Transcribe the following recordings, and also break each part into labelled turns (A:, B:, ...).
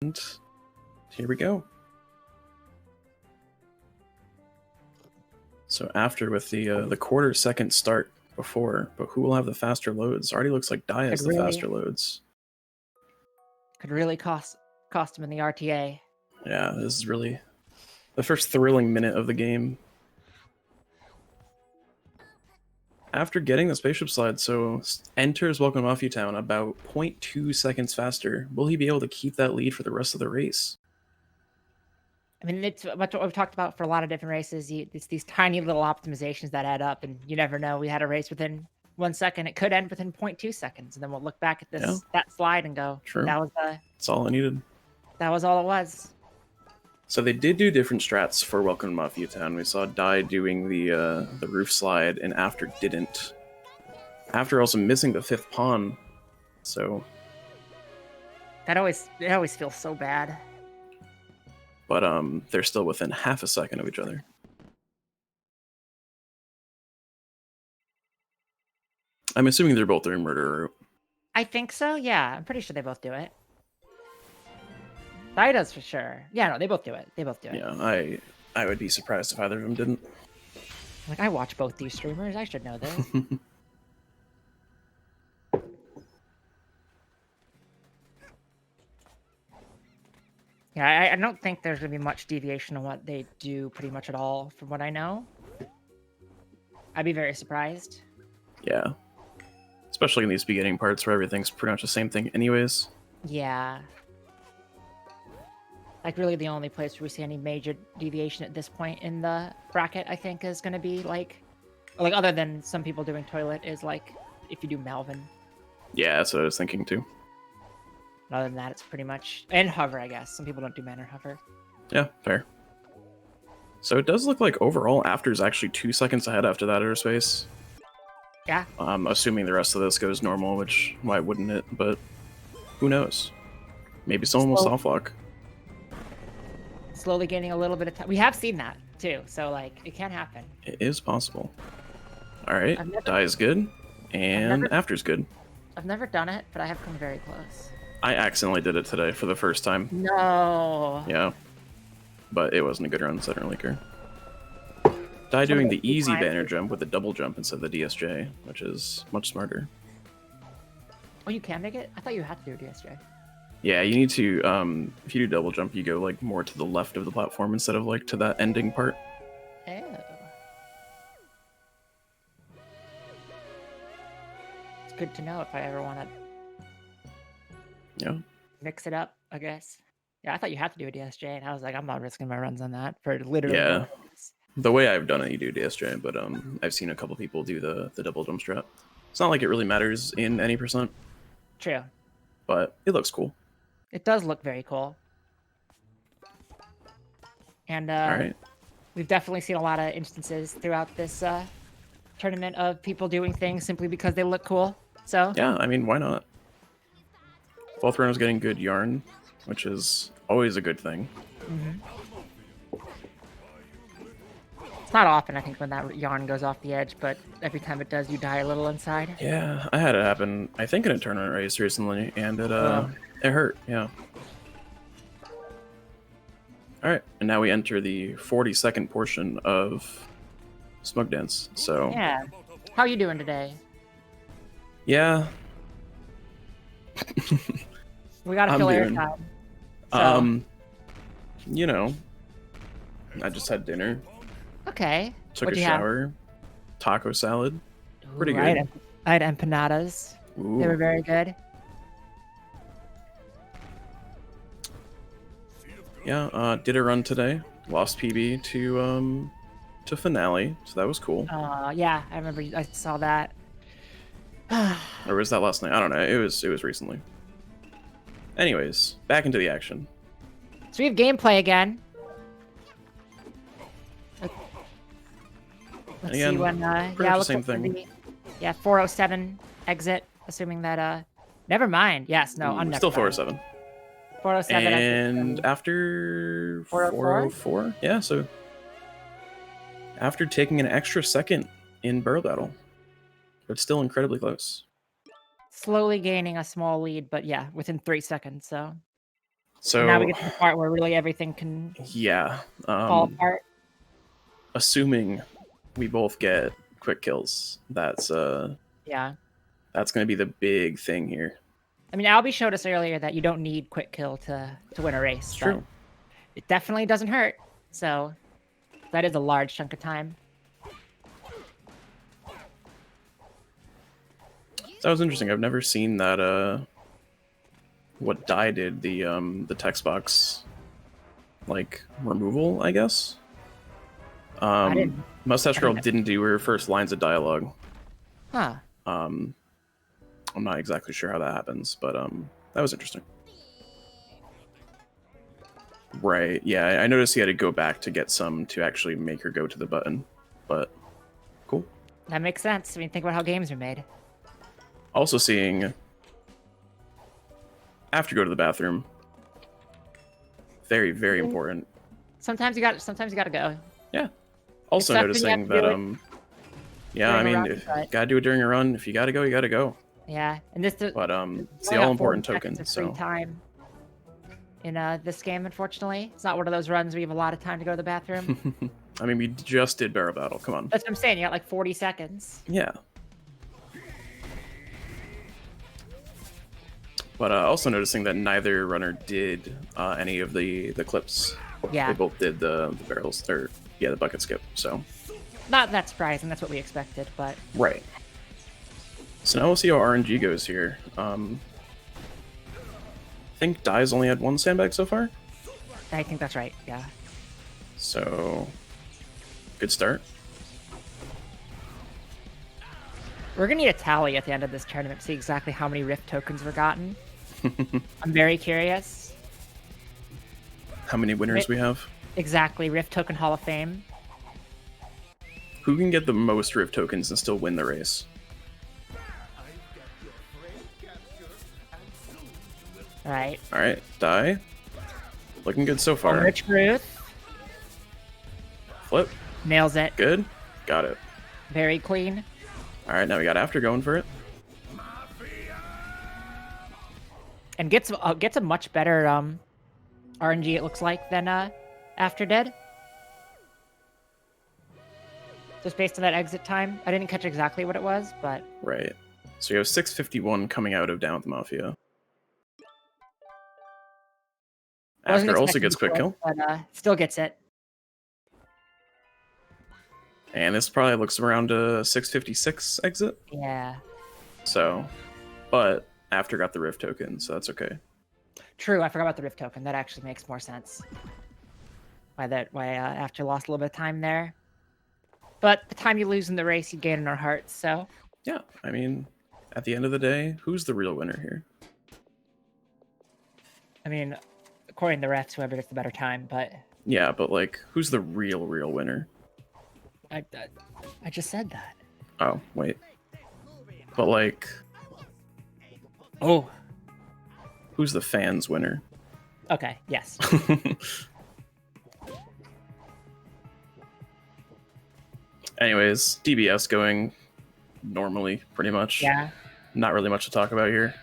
A: And here we go. So after with the quarter second start before, but who will have the faster loads? Already looks like Dye has the faster loads.
B: Could really cost him in the RTA.
A: Yeah, this is really the first thrilling minute of the game. After getting the spaceship slide, so enters Welcome to Mafia Town about 0.2 seconds faster. Will he be able to keep that lead for the rest of the race?
B: I mean, it's what we've talked about for a lot of different races. It's these tiny little optimizations that add up, and you never know. We had a race within 1 second; it could end within 0.2 seconds, and then we'll look back at that slide and go,
A: "True,
B: that was
A: that's all I needed.
B: That was all it was."
A: So they did do different strats for Welcome to Mafia Town. We saw Dye doing the roof slide, and After didn't. After also missing the 5th pawn, so
B: it always feels so bad.
A: But they're still within half a second of each other. I'm assuming they're both doing murder route.
B: I think so. Yeah, I'm pretty sure they both do it. Dye does for sure. Yeah, no, they both do it.
A: Yeah, I would be surprised if either of them didn't.
B: Like, I watch both these streamers. I should know this. Yeah, I don't think there's going to be much deviation on what they do pretty much at all from what I know. I'd be very surprised.
A: Yeah. Especially in these beginning parts where everything's pretty much the same thing anyways.
B: Yeah. Like, really the only place where we see any major deviation at this point in the bracket, I think, is going to be, like, other than some people doing toilet, is, like, if you do Melvin.
A: Yeah, that's what I was thinking, too.
B: Other than that, it's pretty much... And hover, I guess. Some people don't do man or hover.
A: Yeah, fair. So it does look like overall After's actually 2 seconds ahead after that airspace.
B: Yeah.
A: Assuming the rest of this goes normal, which why wouldn't it? But who knows? Maybe someone will soft lock.
B: Slowly gaining a little bit of time. We have seen that, too. So, like, it can happen.
A: It is possible. Alright, Dye is good. And After's good.
B: I've never done it, but I have come very close.
A: I accidentally did it today for the first time.
B: No.
A: Yeah. But it wasn't a good run, so I don't really care. Dye doing the easy banner jump with the double jump instead of the DSJ, which is much smarter.
B: Oh, you can make it? I thought you had to do a DSJ.
A: Yeah, you need to, if you do double jump, you go, like, more to the left of the platform instead of, like, to that ending part.
B: Oh. It's good to know if I ever want to...
A: Yeah.
B: Mix it up, I guess. Yeah, I thought you had to do a DSJ, and I was like, I'm not risking my runs on that for literally...
A: Yeah. The way I've done it, you do DSJ, but I've seen a couple people do the double jump strat. It's not like it really matters in any percent.
B: True.
A: But it looks cool.
B: It does look very cool. And
A: Alright.
B: We've definitely seen a lot of instances throughout this tournament of people doing things simply because they look cool. So
A: yeah, I mean, why not? Both runners getting good yarn, which is always a good thing.
B: Mm-hmm. It's not often, I think, when that yarn goes off the edge, but every time it does, you die a little inside.
A: Yeah, I had it happen, I think, in a tournament race recently, and it hurt, yeah. Alright, and now we enter the 40-second portion of Smoke Dance, so...
B: Yeah. How are you doing today?
A: Yeah.
B: We gotta fill airtime.
A: So. You know, I just had dinner.
B: Okay.
A: Took a shower. Taco salad. Pretty good.
B: I had empanadas. Ooh. They were very good.
A: Yeah, did a run today. Lost PB to finale, so that was cool.
B: Yeah, I remember. I saw that.
A: Or was that last night? I don't know. It was recently. Anyways, back into the action.
B: So we have gameplay again. Let's see when. Yeah,
A: same thing.
B: Yeah, 407 exit. Assuming that. Never mind. Yes. No. I'm
A: still 407.
B: 407.
A: And after 404. Yeah. So after taking an extra second in barrel battle, but still incredibly close.
B: Slowly gaining a small lead, but yeah, within 3 seconds. So
A: So
B: And now we get to the part where really everything can
A: yeah,
B: fall apart.
A: assuming we both get quick kills, that's
B: Yeah.
A: that's going to be the big thing here.
B: I mean, Albie showed us earlier that you don't need quick kill to win a race.
A: It's true.
B: It definitely doesn't hurt. So that is a large chunk of time.
A: That was interesting. I've never seen that. What Dye did, the text box, like removal, I guess. Mustache Girl didn't do her first lines of dialogue.
B: Huh.
A: I'm not exactly sure how that happens, but that was interesting. Right, yeah, I noticed he had to go back to get some to actually make her go to the button, but cool.
B: That makes sense. I mean, think about how games are made.
A: Also seeing have to go to the bathroom. Very, very important.
B: Sometimes you gotta go.
A: Yeah. Also
B: Except
A: noticing that yeah, I mean, if you gotta do it during a run, if you gotta go, you gotta go.
B: Yeah, and this.
A: But it's the all important token. So
B: time in this game, unfortunately, it's not one of those runs where you have a lot of time to go to the bathroom.
A: I mean, we just did Barrel Battle. Come on.
B: That's what I'm saying. You got like 40 seconds.
A: Yeah. But also noticing that neither runner did any of the clips.
B: Yeah.
A: They both did the barrels, or yeah, the bucket skip. So
B: not that surprising. That's what we expected, but
A: right. So now we'll see how RNG goes here. I think Dye's only had one sandbag so far.
B: I think that's right. Yeah.
A: So good start.
B: We're gonna need a tally at the end of this tournament to see exactly how many Rift tokens were gotten. I'm very curious.
A: How many winners we have?
B: Exactly, Rift Token Hall of Fame.
A: Who can get the most Rift tokens and still win the race?
B: Alright.
A: Alright, Dye. Looking good so far.
B: Rich Ruth.
A: Flip.
B: Nails it.
A: Good. Got it.
B: Very clean.
A: Alright, now we got After going for it.
B: And gets a much better RNG, it looks like, than After did. Just based on that exit time. I didn't catch exactly what it was, but...
A: Right. So you have 651 coming out of Down with the Mafia. After also gets quick kill.
B: But still gets it.
A: And this probably looks around a 656 exit.
B: Yeah.
A: So, but After got the Rift token, so that's okay.
B: True, I forgot about the Rift token. That actually makes more sense. Why After lost a little bit of time there. But the time you lose in the race, you gain in our hearts, so...
A: Yeah, I mean, at the end of the day, who's the real winner here?
B: I mean, according to the refs, whoever gets the better time, but...
A: Yeah, but, like, who's the real winner?
B: I just said that.
A: Oh, wait. But, like...
B: Oh.
A: Who's the fans' winner?
B: Okay, yes.
A: Anyways, DBS going normally, pretty much.
B: Yeah.
A: Not really much to talk about here.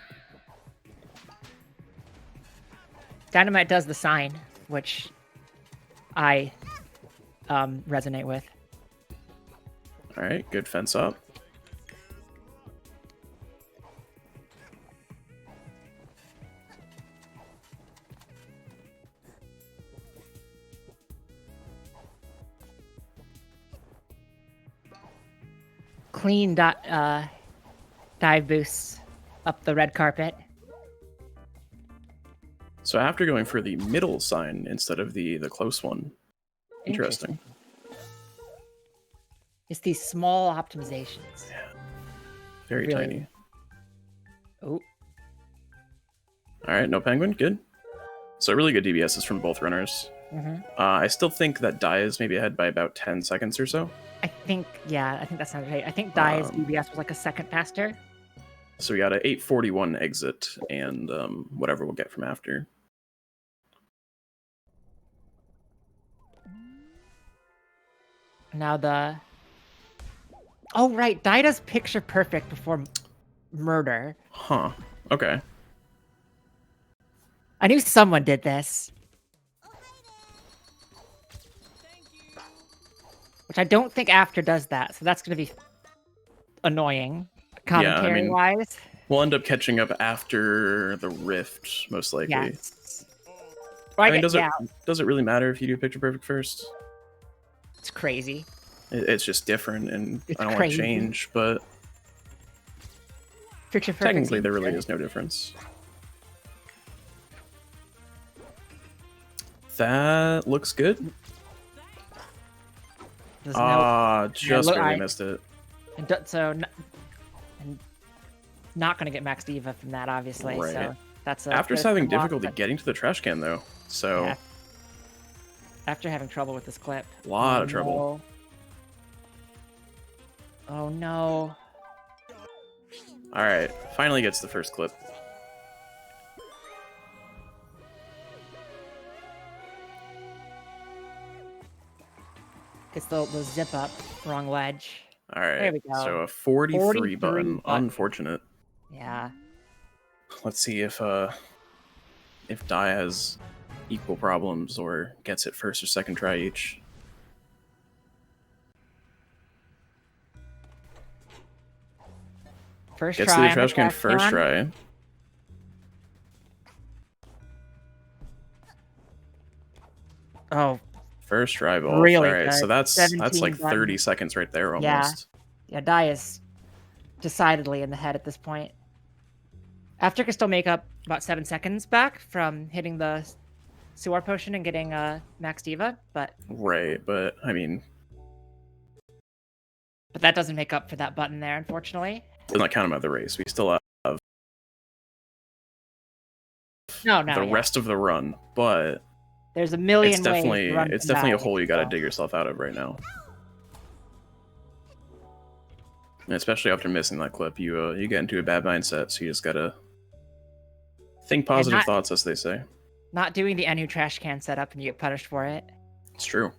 B: Dynamite does the sign, which I resonate with.
A: Alright, good fence up.
B: Clean dive boosts up the red carpet.
A: So after going for the middle sign instead of the close one. Interesting.
B: It's these small optimizations.
A: Yeah. Very
B: really
A: tiny.
B: Oh.
A: Alright, no penguin. Good. So really good DBSs from both runners.
B: Mm-hmm.
A: I still think that Dye is maybe ahead by about 10 seconds or so.
B: I think that sounds right. I think Dye's DBS was like a second faster.
A: So we got an 841 exit and whatever we'll get from After.
B: Now the... Oh, right. Dye does picture perfect before murder.
A: Huh. Okay.
B: I knew someone did this. Which I don't think After does that, so that's going to be annoying, commentary-wise.
A: We'll end up catching up after the Rift, most likely.
B: Yes. Or
A: I mean, does it really matter if you do picture perfect first?
B: It's crazy.
A: It's just different, and
B: It's
A: I don't
B: crazy.
A: like change, but
B: Picture perfect.
A: technically there really is no difference. That looks good.
B: Just
A: barely missed it.
B: And not going to get Max Diva from that, obviously.
A: Right.
B: So that's
A: After's having difficulty getting to the trash can, though. So
B: yeah. After having trouble with this clip.
A: A lot of trouble.
B: Oh no.
A: All right, finally gets the first clip.
B: Gets the zip up, wrong ledge.
A: All right,
B: there we go.
A: So a 43 button. Unfortunate.
B: Yeah.
A: Let's see if Dye has equal problems or gets it first or second try each.
B: First
A: gets
B: try.
A: to the trash can first try.
B: Oh.
A: First try both.
B: Really
A: all right,
B: good.
A: so that's like 30
B: buttons.
A: seconds right there almost.
B: Yeah, Dye is decidedly in the head at this point. After can still make up about 7 seconds back from hitting the Suar potion and getting Max Diva, but
A: right, but I mean,
B: but that doesn't make up for that button there, unfortunately.
A: Does not count him out of the race. We still have the rest of the run, but
B: there's a million
A: ways to run. It's definitely a hole you got to
B: so.
A: dig yourself out of right now. And especially after missing that clip, you get into a bad mindset, so you just gotta think positive thoughts, as they say.
B: Not doing the Enu trash can setup and you get punished for it.
A: It's true.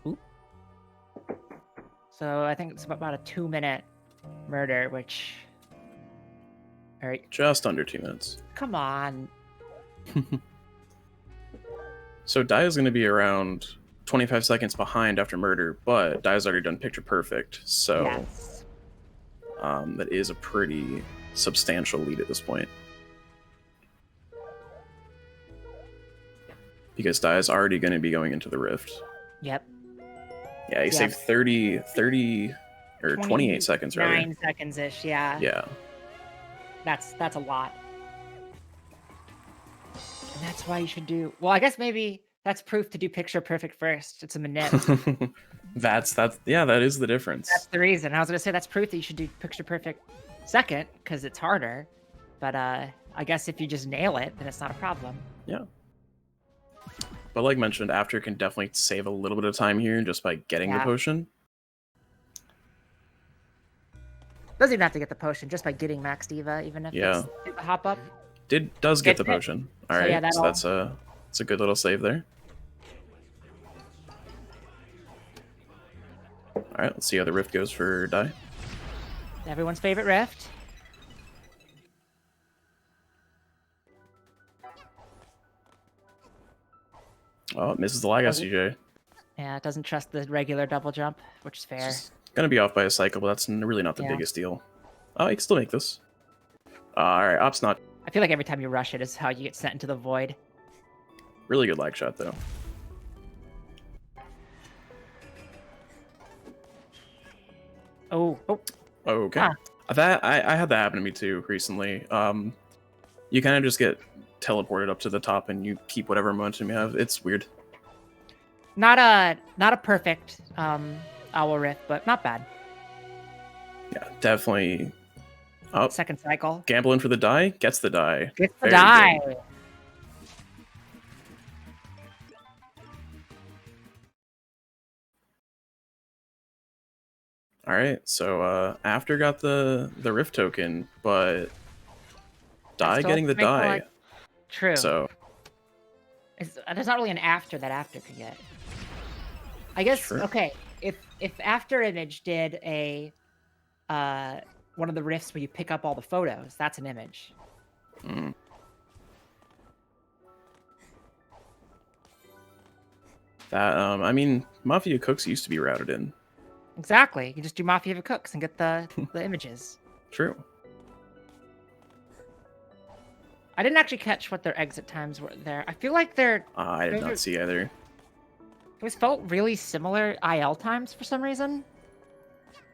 B: Ooh. So I think it's about a 2-minute murder, which... All right.
A: Just under 2 minutes.
B: Come on.
A: So Dye is going to be around 25 seconds behind after murder, but Dye's already done picture perfect, so
B: yes.
A: That is a pretty substantial lead at this point. Because Dye is already going to be going into the Rift.
B: Yep.
A: Yeah, he saved 30 or 28 seconds, rather.
B: 9 seconds-ish, yeah.
A: Yeah.
B: That's a lot. And that's why you should do... Well, I guess maybe that's proof to do picture perfect first. It's a manip.
A: Yeah, that is the difference.
B: That's the reason. I was going to say that's proof that you should do picture perfect second, because it's harder. But I guess if you just nail it, then it's not a problem.
A: Yeah. But like mentioned, After can definitely save a little bit of time here just by getting the potion.
B: Doesn't even have to get the potion, just by getting Max Diva, even if it's the hop up.
A: Does get the potion. All right, so that's a good little save there. All right, let's see how the Rift goes for Dye.
B: Everyone's favorite Rift.
A: Oh, it misses the lag SCJ.
B: Yeah, it doesn't trust the regular double jump, which is fair.
A: It's gonna be off by a cycle, but that's really not the biggest deal. Oh, you can still make this. All right, Op's not.
B: I feel like every time you rush it is how you get sent into the void.
A: Really good lag shot, though.
B: Oh.
A: Okay. That I had that happen to me too recently. You kind of just get teleported up to the top and you keep whatever momentum you have. It's weird.
B: Not a perfect owl rift, but not bad.
A: Yeah, definitely. Oh,
B: second cycle.
A: Gambling for the die, gets the die.
B: Gets the die.
A: Good. All right, so After got the Rift token, but Die getting the die.
B: Like... True.
A: So
B: there's not really an After that After could get. I guess true. Okay. If afterimage did a one of the rifts where you pick up all the photos, that's an image.
A: Mm. That I mean, Mafia Cooks used to be routed in.
B: Exactly. You just do Mafia of Cooks and get the images.
A: True.
B: I didn't actually catch what their exit times were there. I feel like
A: I did
B: those
A: not see either.
B: it was felt really similar IL times for some reason,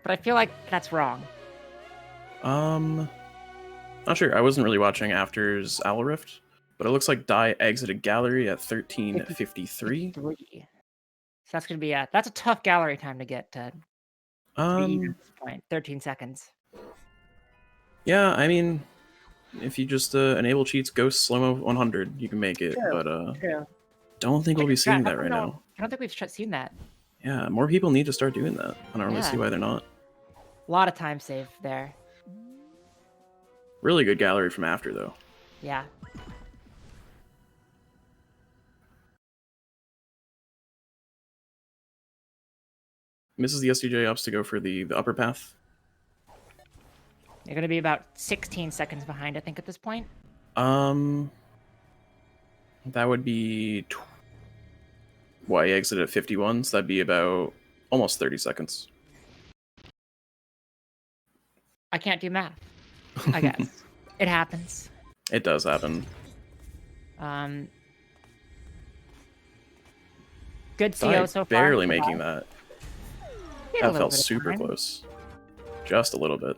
B: but I feel like that's wrong.
A: Not sure. I wasn't really watching After's Owl Rift, but it looks like Dye exited gallery at 13:53.
B: So that's gonna be that's a tough gallery time to get to be even at this point. 13 seconds.
A: Yeah, I mean, if you just enable cheats, Ghost Slow-Mo 100, you can make it,
B: True.
A: but
B: True.
A: don't think we'll be seeing that right
B: No,
A: now.
B: I don't think we've seen that.
A: Yeah, more people need to start doing that. I don't really see why they're not.
B: A lot of time saved there.
A: Really good gallery from After, though.
B: Yeah.
A: Misses the SDJ ups to go for the upper path.
B: You're going to be about 16 seconds behind, I think, at this point.
A: That would be... Why, he exited at 51, so that'd be about almost 30 seconds.
B: I can't do math, I guess. It happens.
A: It does happen.
B: Good CO so far.
A: Barely making that. That felt
B: bit
A: super close. Just a little bit.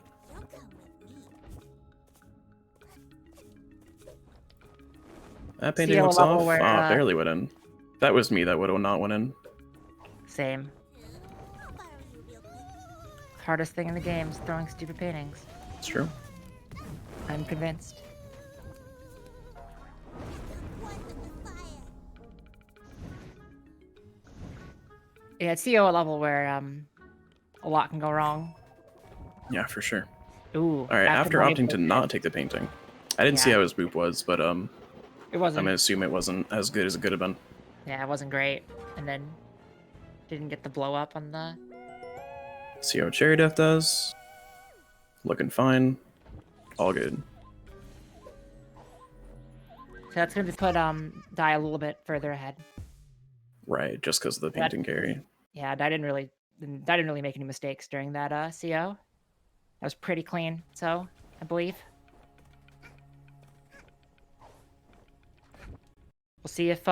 A: That painting looks off.
B: Where,
A: barely went in. That was me that would have not went in.
B: Same. Hardest thing in the game is throwing stupid paintings.
A: It's true.
B: I'm convinced. Yeah, it's CO level where a lot can go wrong.
A: Yeah, for sure.
B: Ooh.
A: All right, after opting to not take the painting. I didn't see how his boop was, but
B: it wasn't.
A: I'm gonna assume it wasn't as good as it could have been.
B: Yeah, it wasn't great, and then didn't get the blow up on the.
A: See how Cherry Death does. Looking fine. All good.
B: So that's gonna put Dye a little bit further ahead.
A: Right, just because of the painting carry.
B: Yeah, Dye didn't really make any mistakes during that CO. That was pretty clean, so I believe. We'll see if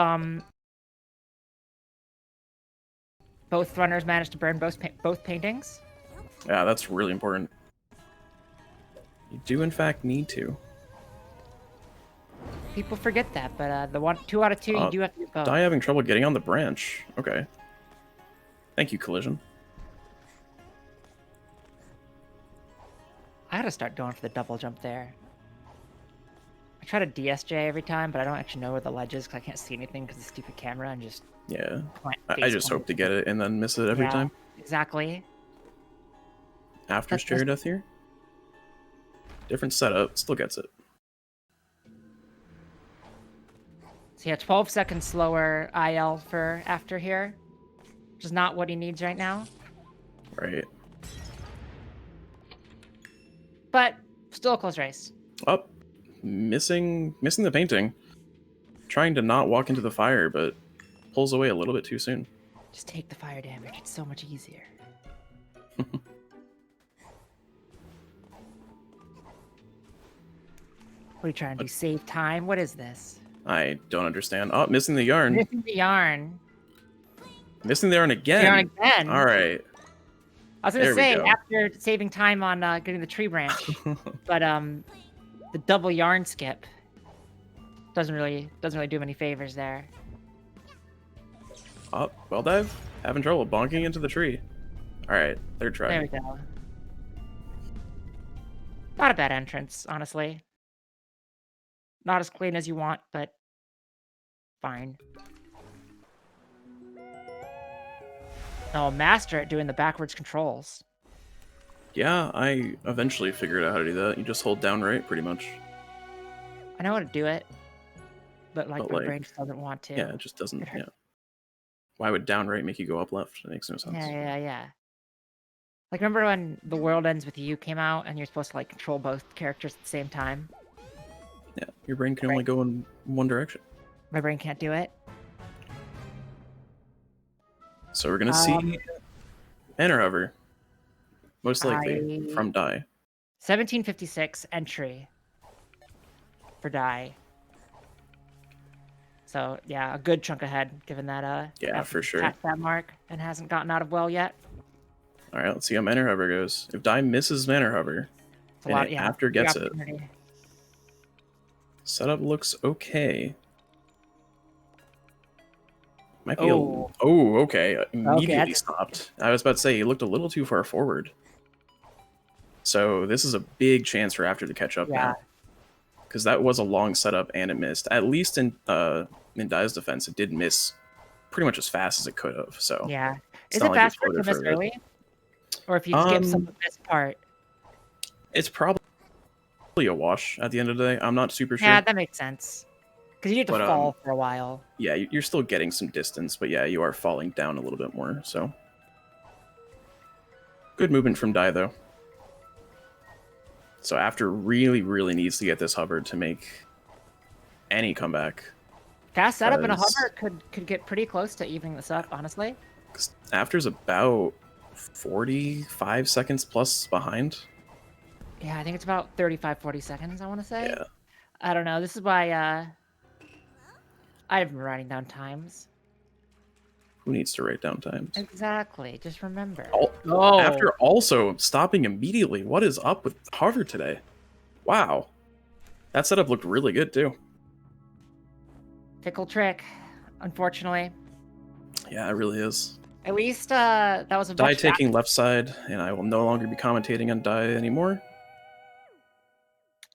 B: both runners managed to burn both paintings.
A: Yeah, that's really important. You do in fact need to.
B: People forget that, but the 2 out of 2 you do have to get both.
A: Dye having trouble getting on the branch. Okay. Thank you, Collision.
B: I gotta start going for the double jump there. I try to DSJ every time, but I don't actually know where the ledge is because I can't see anything because of the stupid camera and just...
A: Yeah. I just hope to get it and then miss it every time.
B: Exactly.
A: After Cherry Death here. Different setup, still gets it.
B: So yeah, 12 seconds slower IL for After here, which is not what he needs right now.
A: Right.
B: But still a close race.
A: Up. Missing the painting. Trying to not walk into the fire, but pulls away a little bit too soon.
B: Just take the fire damage. It's so much easier. What are you trying to do? Save time? What is this?
A: I don't understand. Oh, missing the yarn.
B: Missing the yarn.
A: Missing the yarn again.
B: Yarn again.
A: All right.
B: I was gonna say after saving time on getting the tree branch, but the double yarn skip doesn't really do many favors there.
A: Oh, well dive. Having trouble bonking into the tree. All right, third try.
B: There we go. Not a bad entrance, honestly. Not as clean as you want, but fine. Oh, master at doing the backwards controls.
A: Yeah, I eventually figured out how to do that. You just hold down right, pretty much.
B: I know how to do it, but my brain just doesn't want to.
A: Yeah, it just doesn't. Yeah. Why would down right make you go up left? That makes no sense.
B: Yeah. Like, remember when The World Ends With You came out and you're supposed to, like, control both characters at the same time?
A: Yeah, your brain can only go in one direction.
B: My brain can't do it.
A: So we're gonna see Manor Hover, most likely
B: I-
A: from Dye.
B: 1756 entry for die. So yeah, a good chunk ahead, given that
A: Yeah, for sure.
B: passed that mark and hasn't gotten out of well yet.
A: All right, let's see how Manor Hover goes. If Dye misses Manor Hover,
B: It's a lot.
A: and
B: Yeah,
A: after
B: big
A: gets it,
B: opportunity.
A: setup looks okay. Might be
B: Oh.
A: okay. Immediately
B: that's-
A: stopped. I was about to say he looked a little too far forward. So this is a big chance for after to catch up
B: Yeah.
A: now. Because that was a long setup and it missed. At least in Dye's defense, it did miss pretty much as fast as it could have. So
B: Yeah.
A: it's
B: Is
A: not
B: it
A: like he
B: faster to
A: floated
B: miss
A: for a bit.
B: early, or if you skip some of this part?
A: It's probably a wash at the end of the day. I'm not super sure.
B: Yeah, that makes sense. Because you need to
A: But,
B: fall for a while.
A: Yeah, you're still getting some distance, but yeah, you are falling down a little bit more. So good movement from Dye though. So after really needs to get this hover to make any comeback.
B: Fast setup and a
A: because-
B: hover could get pretty close to evening this up, honestly.
A: 'Cause After's about 45 seconds plus behind.
B: Yeah, I think it's about 35, 40 seconds, I want to say.
A: Yeah.
B: I don't know. This is why I've been writing down times.
A: Who needs to write down times?
B: Exactly. Just remember.
A: After also stopping immediately. What is up with hover today? Wow. That setup looked really good too.
B: Fickle trick, unfortunately.
A: Yeah, it really is.
B: At least that was a
A: Dye
B: much
A: taking left side, and I will no longer be commentating on Dye anymore.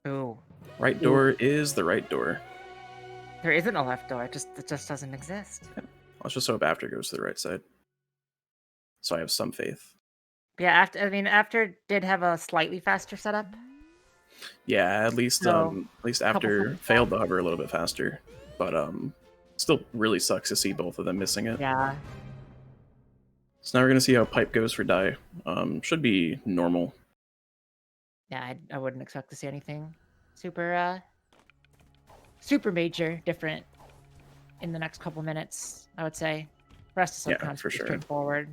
B: Ooh.
A: Right door is the right door.
B: There isn't a left door. It just doesn't exist.
A: Let's just hope after goes to the right side. So I have some faith.
B: Yeah, after did have a slightly faster setup.
A: Yeah, at least
B: So,
A: after
B: seconds
A: failed the hover a little bit faster, but still really sucks to see both of them missing it.
B: Yeah.
A: So now we're gonna see how pipe goes for Dye. Should be normal.
B: Yeah, I wouldn't expect to see anything super major different in the next couple minutes, I would say. Rest is
A: Yeah,
B: sometimes
A: for
B: pretty
A: sure.
B: straightforward.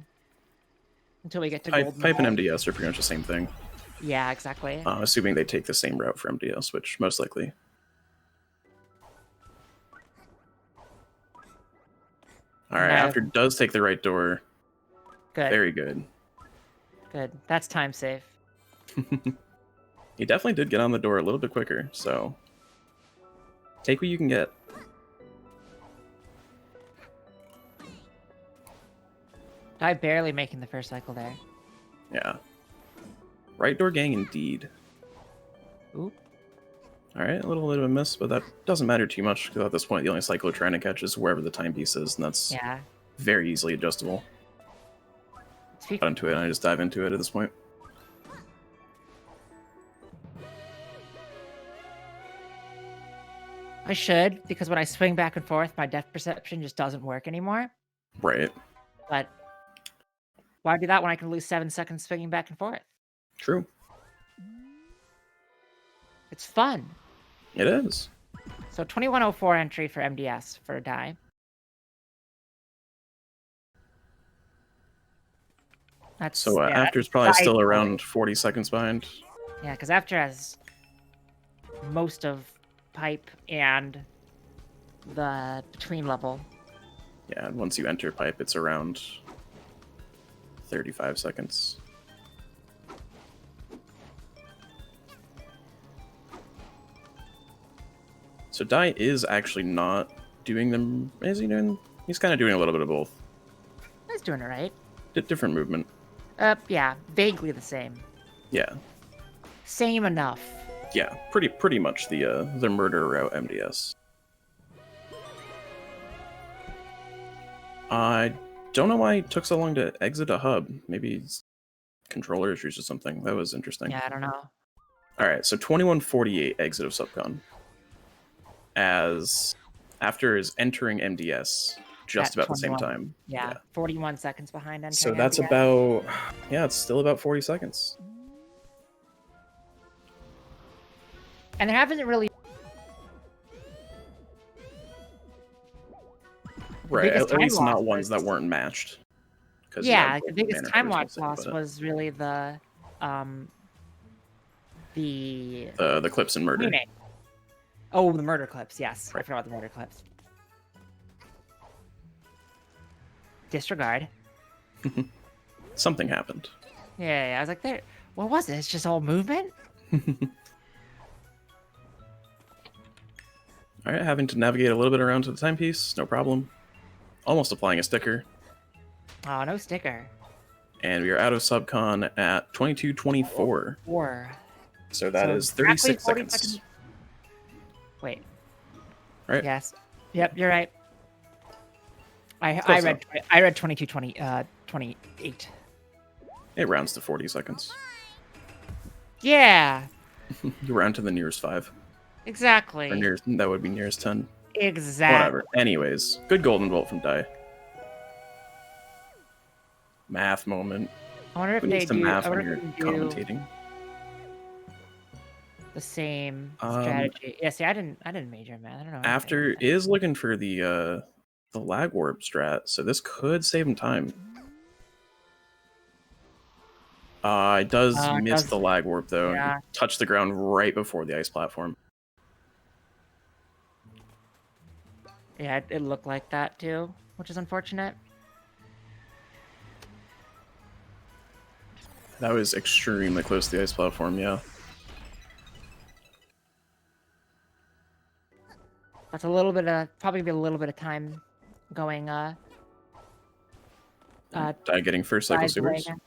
B: Until we get to
A: Pipe
B: gold.
A: and MDS are pretty much the same thing.
B: Yeah, exactly.
A: Assuming they take the same route for MDS, which most likely. All right,
B: No.
A: after does take the right door.
B: Good.
A: Very good.
B: Good. That's time safe.
A: He definitely did get on the door a little bit quicker, so take what you can get.
B: I barely making the first cycle there.
A: Yeah. Right door gang indeed.
B: Oop.
A: Alright, a little bit of a miss, but that doesn't matter too much, because at this point the only cycle we're trying to catch is wherever the timepiece is, and that's
B: Yeah.
A: very easily adjustable. Got into it, and I just dive into it at this point.
B: I should, because when I swing back and forth, my depth perception just doesn't work anymore.
A: Right.
B: But why do that when I can lose 7 seconds swinging back and forth?
A: True.
B: It's fun.
A: It is.
B: So 2104 entry for MDS for a die. That's
A: So
B: yeah,
A: after's probably
B: side
A: still
B: forward.
A: around 40 seconds behind.
B: Yeah, because after has most of pipe and the between level.
A: Yeah, and once you enter pipe, it's around 35 seconds. So Dye is actually not doing them. Is he doing? He's kind of doing a little bit of both.
B: He's doing it right.
A: Different movement.
B: Yeah, vaguely the same.
A: Yeah,
B: Same enough.
A: yeah, pretty much the murder route MDS. I don't know why it took so long to exit a hub. Maybe it's controller issues or something. That was interesting.
B: Yeah, I don't know.
A: All right, so 2148 exit of Subcon. As after is entering MDS just
B: At
A: about the same
B: 21.
A: time.
B: Yeah, 41 seconds behind entering.
A: So that's
B: MDS.
A: about, yeah, it's still about 40 seconds.
B: And there haven't really
A: Right,
B: biggest
A: at
B: time
A: least
B: loss
A: not ones that
B: was
A: weren't matched. Because
B: yeah, like, the
A: both
B: biggest
A: mana
B: time
A: crews
B: loss
A: mostly, but
B: was really um the
A: the clips and murder.
B: remake. Oh, the murder clips. Yes, I
A: Right.
B: forgot the murder clips. Disregard.
A: Something happened.
B: Yeah, I was like, there. What was it? It's just all movement.
A: All right, having to navigate a little bit around to the timepiece, no problem. Almost applying a sticker,
B: Oh, no sticker.
A: and we are out of subcon at 22:24.
B: 4.
A: So that
B: So
A: is
B: exactly
A: 36
B: 40
A: seconds.
B: Wait.
A: Right?
B: Yes. Yep, you're right. I
A: Close
B: read
A: enough.
B: I read 28.
A: It rounds to 40 seconds.
B: Yeah,
A: You round to the nearest 5. Or
B: exactly.
A: nearest, that would be nearest 10.
B: Exactly.
A: Whatever. Anyways, good golden bolt from Dye. Math moment.
B: I wonder if
A: Who
B: they
A: needs to
B: do. I
A: math when
B: wonder
A: you're
B: if they do
A: commentating?
B: the same
A: Um,
B: strategy. Yeah, see, I didn't major in math. I don't know.
A: After is looking for the lag warp strat, so this could save him time. It does
B: It
A: miss
B: does.
A: the lag warp though.
B: Yeah.
A: Touch the ground right before the ice platform.
B: Yeah, it looked like that too, which is unfortunate.
A: That was extremely close to the ice platform, yeah.
B: That's a little bit of probably be a little bit of time going
A: Dye getting first cycle
B: sides away
A: sewers.
B: again.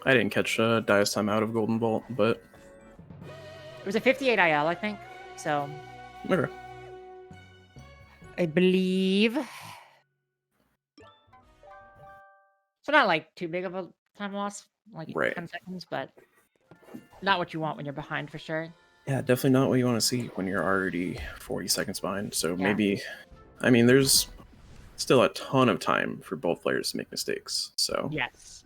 A: I didn't catch Dye's time out of Golden Bolt, but
B: It was a 58 IL, I think. So
A: okay.
B: I believe. So not like too big of a time loss, like
A: Right.
B: 10 seconds, but not what you want when you're behind for sure.
A: Yeah, definitely not what you want to see when you're already 40 seconds behind. So
B: Yeah.
A: maybe, I mean, there's still a ton of time for both players to make mistakes. So
B: Yes.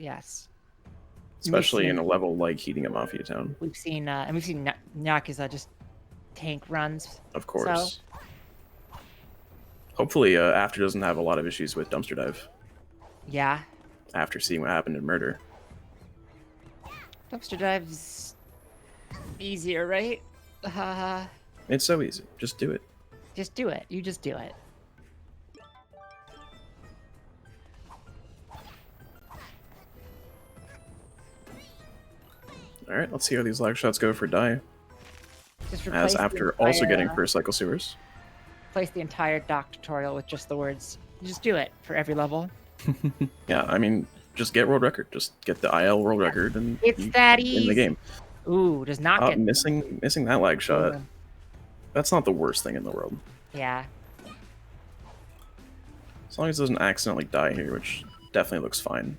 A: especially in a level like Heating Up Mafia Town,
B: We've seen Yakuza just tank runs.
A: of course. Hopefully, After doesn't have a lot of issues with Dumpster Dive
B: Yeah.
A: after seeing what happened in Murder.
B: Dumpster dive's easier, right?
A: It's so easy. Just do it.
B: Just do it. You just do it.
A: All right, let's see how these lag shots go for Dye.
B: Just
A: As
B: the
A: After also
B: entire,
A: getting first cycle sewers.
B: replace the entire doc tutorial with just the words. Just do it for every level.
A: Yeah, I mean, just get world record. Just get the IL world record and
B: It's
A: you
B: that
A: win
B: easy.
A: the game.
B: Ooh, does not get
A: missing that lag shot. That's not the worst thing in the world.
B: Yeah.
A: As long as it doesn't accidentally die here, which definitely looks fine.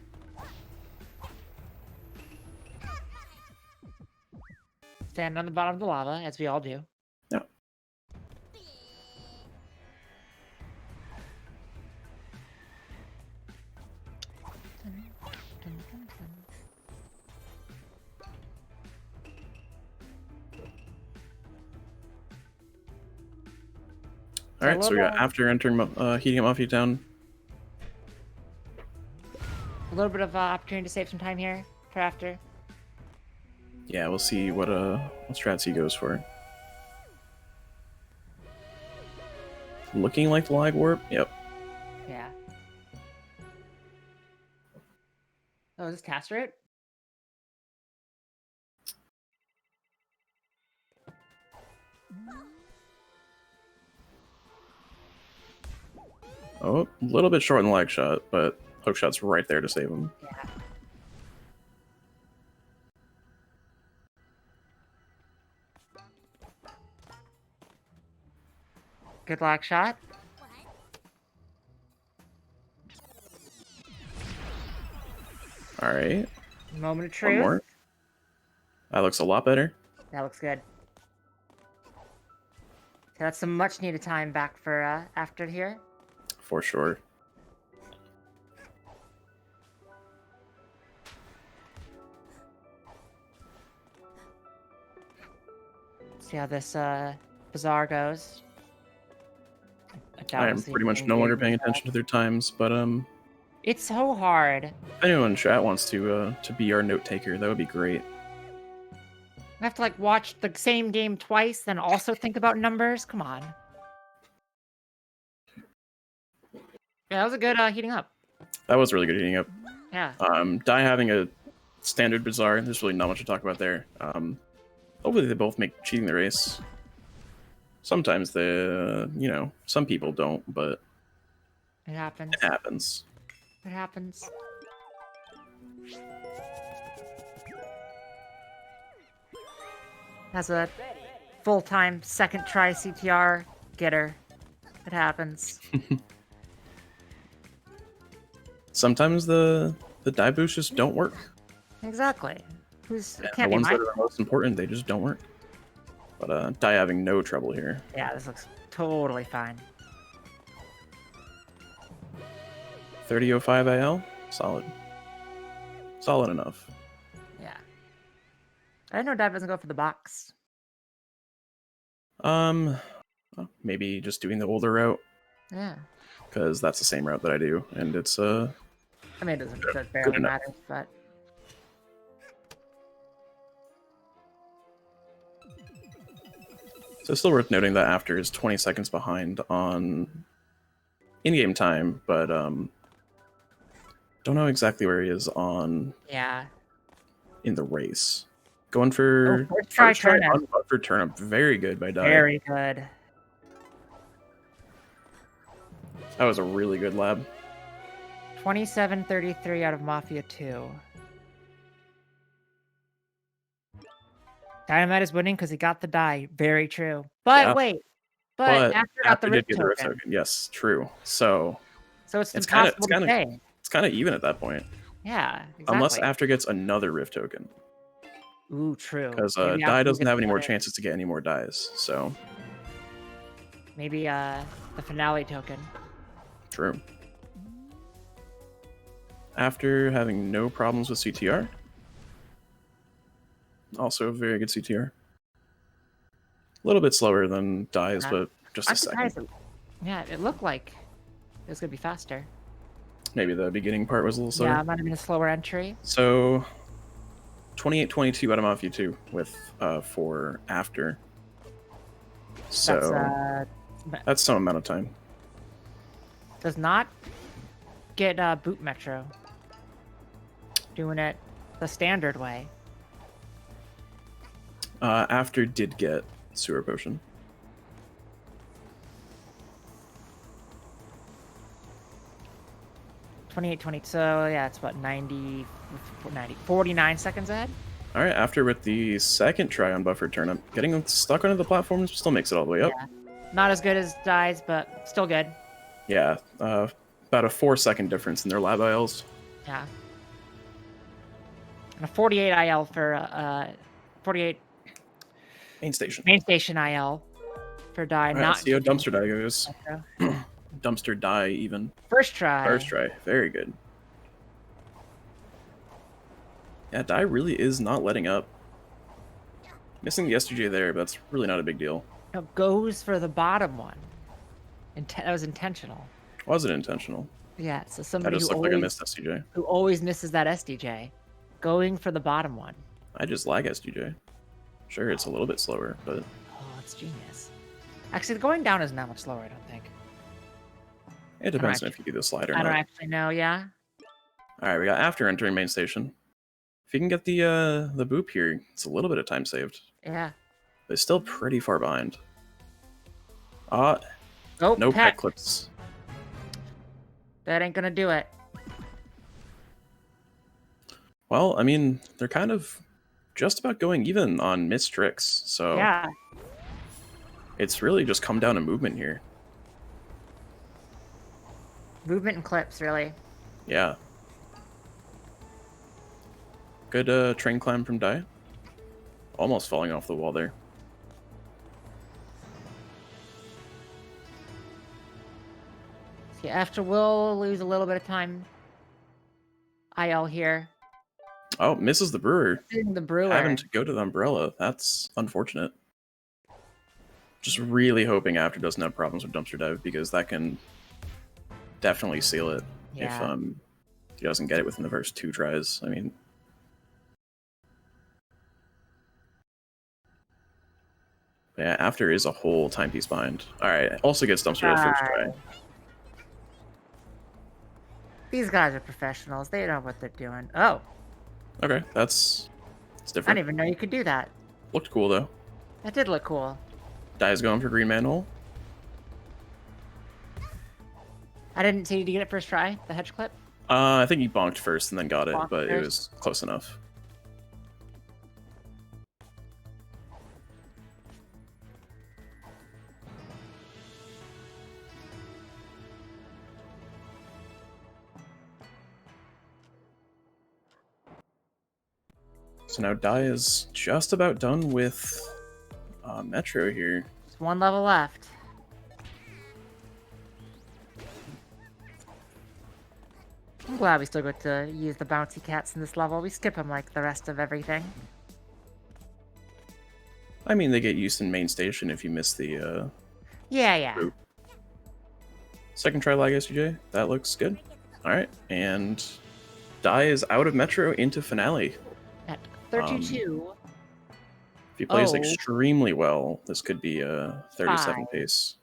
B: Stand on the bottom of the lava, as we all do.
A: Yeah. All right, so we got After entering Heating Up Mafia Town.
B: A little bit of opportunity to save some time here for After.
A: Yeah, we'll see what strats he goes for. Looking like the lag warp. Yep.
B: Yeah. Oh, is this cast route?
A: Oh, a little bit short in the lag shot, but hook shot's right there to save him.
B: Yeah. Good lag shot.
A: All right.
B: Moment of
A: One
B: truth.
A: more. That looks a lot better.
B: That looks good. So that's some much needed time back for After here.
A: For sure.
B: See how this bazaar goes.
A: I am pretty much no longer paying attention to their times, but
B: It's so hard.
A: if anyone in chat wants to be our note taker, that would be great.
B: I have to like watch the same game twice, then also think about numbers. Come on. Yeah, that was a good heating up.
A: That was really good heating up.
B: Yeah.
A: Dye having a standard bazaar, there's really not much to talk about there. Hopefully they both make cheating the race. Sometimes some people don't, but
B: It happens.
A: it happens.
B: It happens. As a full-time second try CTR getter, it happens.
A: Sometimes the die boosts just don't work.
B: Exactly. It
A: The
B: can't be
A: ones
B: my
A: that are the most important, they just don't work. But Dye having no trouble here.
B: Yeah, this looks totally fine.
A: 30.05 IL, solid. Solid enough.
B: Yeah. I know Dive doesn't go for the box.
A: Maybe just doing the older route,
B: Yeah.
A: because that's the same route that I do, and it's
B: I mean, it doesn't
A: good
B: barely
A: enough.
B: matter, but
A: So it's still worth noting that After is 20 seconds behind on in-game time, but don't know exactly where he is on
B: yeah.
A: in the race. Going for
B: first try turnip.
A: Unbuffered turnip, very good by Dye.
B: Very good.
A: That was a really good lab.
B: 27-33 out of Mafia 2. Dynamite is winning because he got the die. Very true. But
A: Yeah.
B: wait.
A: But
B: After got the
A: did
B: Rift
A: get the Rift
B: token.
A: token. Yes, true. So
B: it's impossible to say.
A: It's kind of even at that point.
B: Yeah, exactly.
A: Unless After gets another Rift token.
B: Ooh, true.
A: Because Dye doesn't have any more chances to get any more dies, so...
B: Maybe the finale token.
A: True. After having no problems with CTR. Also a very good CTR. A little bit slower than Dye's, but just a second.
B: Yeah, it looked like it was going to be faster.
A: Maybe the beginning part was a little slower.
B: Yeah, it might have been a slower entry.
A: So, 28-22 out of Mafia 2 with for After. So that's some amount of time.
B: Does not get boot metro. Doing it the standard way.
A: After did get sewer potion.
B: So yeah, it's what 49 seconds ahead.
A: All right, After with the second try on buffered turnip, getting stuck onto the platforms still makes it all the way up.
B: Yeah. Not as good as Dies, but still good.
A: Yeah, about a 4-second difference in their lab ILs.
B: Yeah. And a 48 IL for 48
A: main station
B: IL for Dye.
A: Right,
B: not
A: see how dumpster Dye goes. Dumpster Dye even.
B: First try,
A: very good. Yeah, Dye really is not letting up. Missing the SDJ there, but that's really not a big deal.
B: It goes for the bottom one. That was intentional.
A: Was it intentional?
B: Yeah, so somebody
A: just looked like I missed SDJ.
B: Who always misses that SDJ, going for the bottom one.
A: I just lag SDJ. Sure, it's a little bit slower, but...
B: Oh, it's genius. Actually, going down is not much slower, I don't think.
A: It depends on if you do the slide or not.
B: I don't actually know, yeah.
A: Alright, we got After entering main station. If you can get the boop here, it's a little bit of time saved.
B: Yeah.
A: But it's still pretty far behind. No pet clips.
B: That ain't gonna do it.
A: Well, I mean, they're kind of just about going even on missed tricks, so...
B: Yeah.
A: It's really just come down to movement here.
B: Movement and clips, really.
A: Yeah. Good train climb from Dye. Almost falling off the wall there.
B: See, After we'll lose a little bit of time. IL here.
A: Oh, misses the brewer.
B: The brewer.
A: Having to go to the umbrella. That's unfortunate. Just really hoping After doesn't have problems with Dumpster Dive, because that can definitely seal it if he doesn't get it within the first 2 tries. I mean, yeah, After is a whole timepiece behind. All right, also gets Dumpster Dive first try.
B: These guys are professionals. They know what they're doing. Oh.
A: Okay, that's different.
B: I didn't even know you could do that.
A: Looked cool though.
B: That did look cool.
A: Dye's going for green manhole.
B: I didn't see. Did you get it first try? The hedge clip?
A: I think he bonked first and then got it, but it
B: First?
A: was close enough. So now Dye is just about done with Metro here.
B: Just one level left. I'm glad we still get to use the bouncy cats in this level. We skip them like the rest of everything.
A: I mean, they get used in main station if you miss the
B: Yeah.
A: group. Second try lag SUJ. That looks good. All right, and Dye is out of Metro into Finale.
B: At 32.
A: If he plays extremely well, this could be a 37 pace.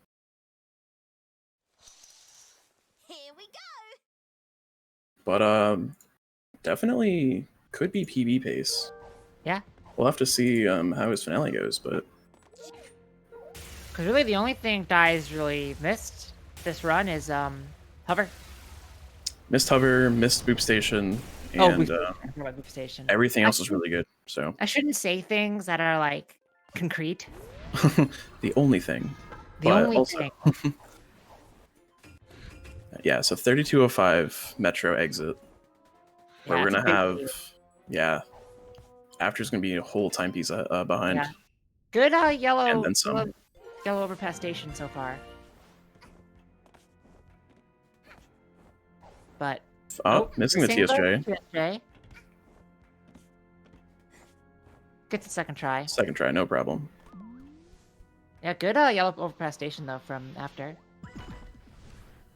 C: Here we go.
A: But definitely could be PB pace.
B: Yeah.
A: We'll have to see how his Finale goes, but
B: Because really the only thing Dye's really missed this run is hover.
A: missed hover, missed boop station, and
B: boop station.
A: everything else is really good. So
B: I shouldn't say things that are like concrete.
A: the only thing.
B: The
A: but
B: only
A: also,
B: thing.
A: Yeah, so 3205 Metro exit. Where
B: Yeah,
A: we're
B: it's a
A: gonna
B: big
A: have,
B: deal.
A: yeah, After's gonna be a whole timepiece behind.
B: Yeah. Good yellow,
A: And then some.
B: yellow overpass station so far. But
A: Missing the
B: same
A: TSJ.
B: TSJ. Gets the second try.
A: Second try, no problem.
B: Yeah, good yellow overpass station though from After.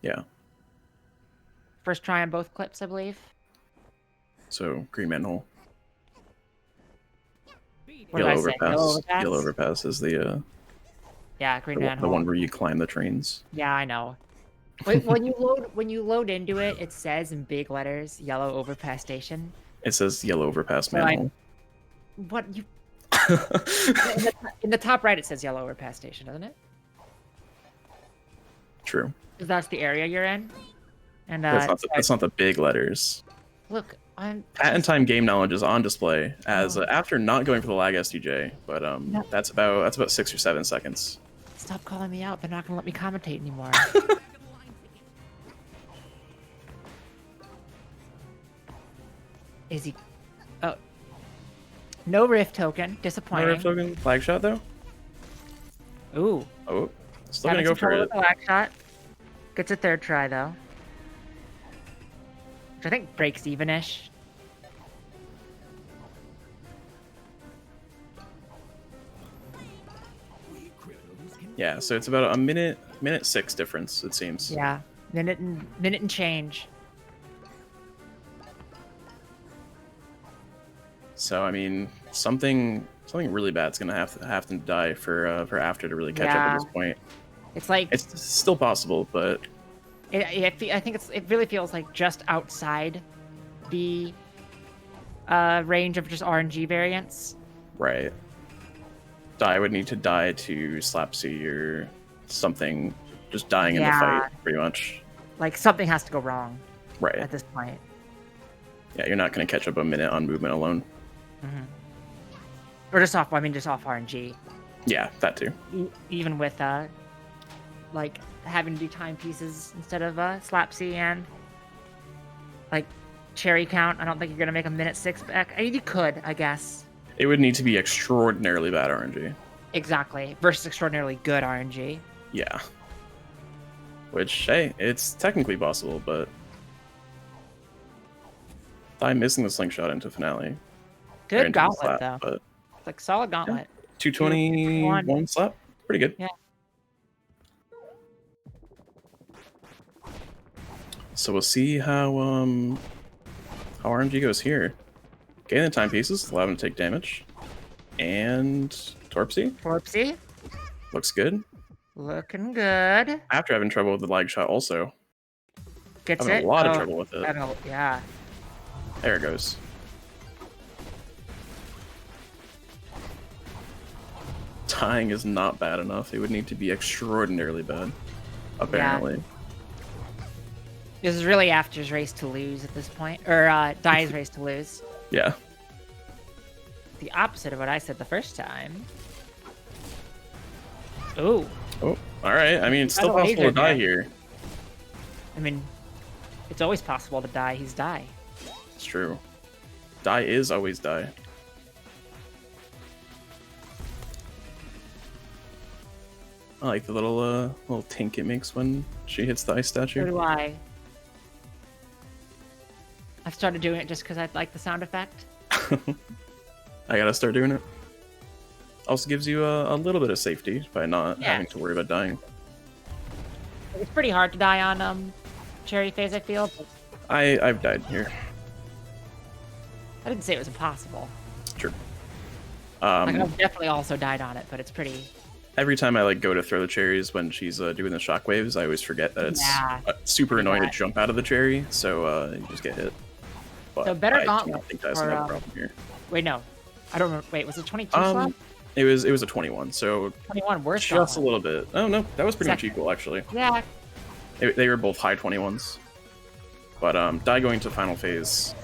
A: Yeah.
B: First try on both clips, I believe.
A: So green manhole.
B: What did I say? Yellow overpass?
A: Yellow overpass is the
B: Yeah, green
A: the
B: manhole.
A: one where you climb the trains.
B: Yeah, I know. Wait, when you load into it, it says in big letters "yellow overpass station."
A: It says yellow overpass
B: So
A: manhole.
B: What you? in the top right, it says "yellow overpass station," doesn't it?
A: True.
B: Because that's the area you're in. And
A: That's not the big letters.
B: look, I'm
A: Patent time game knowledge is on display as after not going for the lag SDJ, but that's about 6 or 7 seconds.
B: Stop calling me out. They're not gonna let me commentate anymore. Is he? Oh, no rift token.
A: No
B: Disappointing.
A: rift token flag shot though.
B: Ooh,
A: Oh, still gonna
B: having
A: go
B: some
A: for
B: trouble
A: it.
B: with the lag shot. Gets a third try though, which I think breaks even-ish.
A: Yeah, so it's about a minute 6 difference, it seems.
B: Yeah, minute and change.
A: So I mean, something really bad's gonna have to die for After to really catch up at this point.
B: It's like
A: It's still possible, but
B: I think it really feels like just outside the range of just RNG variants.
A: right. Die would need to die to slap C or something, just dying in the fight, pretty much.
B: Like something has to go wrong
A: Right.
B: at this point.
A: Yeah, you're not gonna catch up a minute on movement alone.
B: Or just off. I mean, just off RNG.
A: Yeah, that too.
B: Even with like having to do timepieces instead of slap C and like cherry count. I don't think you're gonna make a minute 6 back. I mean, you could, I guess.
A: It would need to be extraordinarily bad RNG.
B: Exactly. Versus extraordinarily good RNG.
A: Yeah. Which, hey, it's technically possible, but I'm missing the slingshot into Finale.
B: Good
A: Into the
B: gauntlet
A: slap,
B: though.
A: But
B: It's like solid gauntlet.
A: 221 slap. Pretty good.
B: Yeah.
A: So we'll see how RNG goes here. Gain the timepieces, allow him to take damage. And Torpsy
B: Torpsy,
A: looks good.
B: looking good.
A: After having trouble with the lag shot also.
B: Gets
A: Having
B: it.
A: a lot of trouble with it.
B: Yeah.
A: There it goes. Dying is not bad enough. It would need to be extraordinarily bad, apparently.
B: This is really After's race to lose at this point, or Dye's race to lose.
A: Yeah.
B: The opposite of what I said the first time. Ooh.
A: Oh, all right. I mean, it's still possible to die here.
B: I mean, it's always possible to die. He's Die.
A: It's true. Die is always die. I like the little tink it makes when she hits the ice
B: So
A: statue.
B: do I. I've started doing it just because I like the sound effect.
A: I gotta start doing it. Also gives you a little bit of safety by not having to worry about dying.
B: It's pretty hard to die on Cherry Phase, I feel. But
A: I've died here.
B: I didn't say it was impossible.
A: Sure.
B: Like, I've definitely also died on it, but it's pretty...
A: Every time I go to throw the cherries when she's doing the shockwaves, I always forget that it's super annoying to jump out of the cherry, so you just get hit. But
B: so better
A: I do
B: gauntlet
A: not think that's another problem here.
B: Wait, no. I don't remember. Wait, was it 22 slot?
A: It was a 21, so
B: 21, worse
A: just a
B: gauntlet.
A: little bit. Oh no, that was pretty much equal actually.
B: Yeah.
A: They were both high 21s. But Die going to final phase,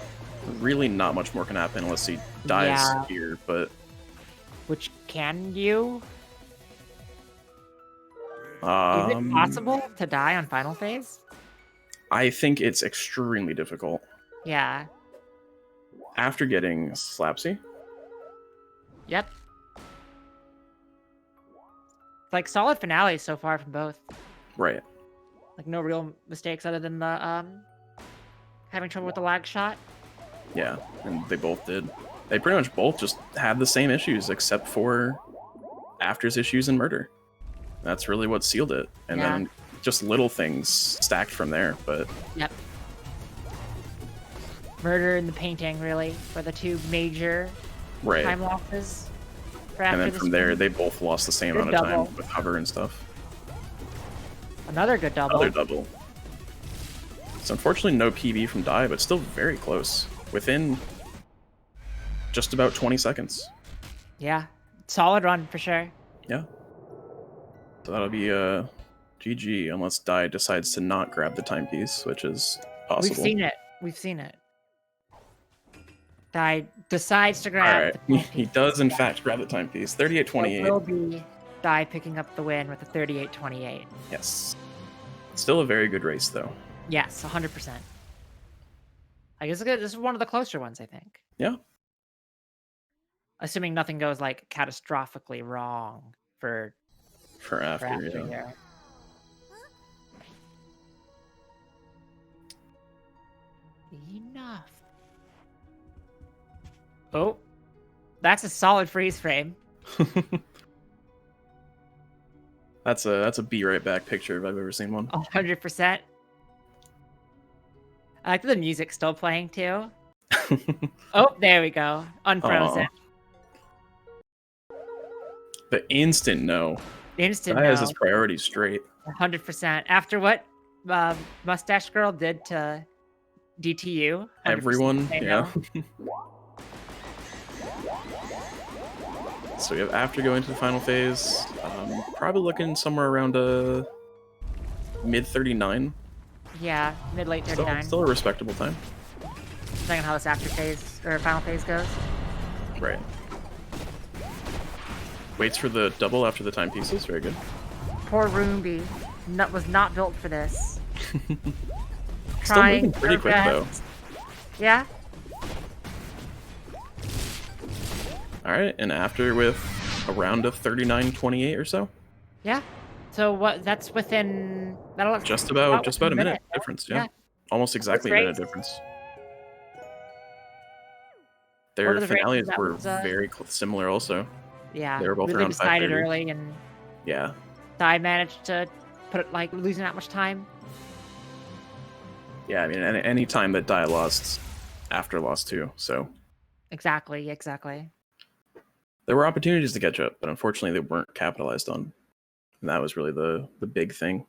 A: really not much more can happen unless he dies here, but...
B: Which can you? Is it
A: Um,
B: possible to die on final phase?
A: I think it's extremely difficult.
B: Yeah.
A: After getting Slapsy,
B: Yep. Like, solid finales so far from both.
A: right.
B: Like, no real mistakes other than the, having trouble with the lag shot.
A: Yeah, and they both did. They pretty much both just had the same issues, except for After's issues and Murder. That's really what sealed it. And then just little things stacked from there, but...
B: Yep. Murder and the painting, really, were the two major time losses.
A: And then from there, they both lost the same amount of time with hover and stuff.
B: Another good double.
A: Another double. So unfortunately, no PB from Die, but still very close. Within just about 20 seconds.
B: Yeah. Solid run, for sure.
A: Yeah. So that'll be GG, unless Die decides to not grab the timepiece, which is possible.
B: We've seen it. We've seen it. Die decides to grab
A: Alright,
B: the
A: he does in fact grab the timepiece. 38-28.
B: It will be Die picking up the win with a 38-28.
A: Yes. Still a very good race, though.
B: Yes, 100%. I guess this is one of the closer ones, I think.
A: Yeah.
B: Assuming nothing goes, like, catastrophically wrong for
A: After, yeah.
B: here. Enough. Oh, that's a solid freeze frame.
A: That's a be right back picture if I've ever seen one.
B: 100%. I like that the music's still playing too. Oh, there we go. Unfrozen.
A: The instant no.
B: Instant
A: That
B: no.
A: has his priorities straight.
B: 100%. After what Mustache Girl did to DTU.
A: Everyone, yeah.
B: No.
A: So we have After going to the final phase. Probably looking somewhere around a mid 39.
B: Yeah, mid-late 39.
A: Still a respectable time.
B: Depending on how this after phase or final phase goes.
A: Right. Waits for the double after the timepieces. Very good.
B: Poor Roomby. Was not built for this.
A: Still moving pretty quick though.
B: Yeah.
A: Alright, and After with around a 39-28 or so.
B: Yeah. So what? That's within. That'll
A: Just about a minute difference. Yeah. Almost exactly a minute difference. Their finales were very similar also.
B: Yeah.
A: They were both
B: really
A: around
B: decided
A: 5:30.
B: early and
A: Yeah.
B: Dye managed to put it like losing that much time.
A: Yeah, I mean, any time that Dye lost, after lost too. So
B: Exactly, exactly.
A: there were opportunities to catch up, but unfortunately they weren't capitalized on. And that was really the big thing.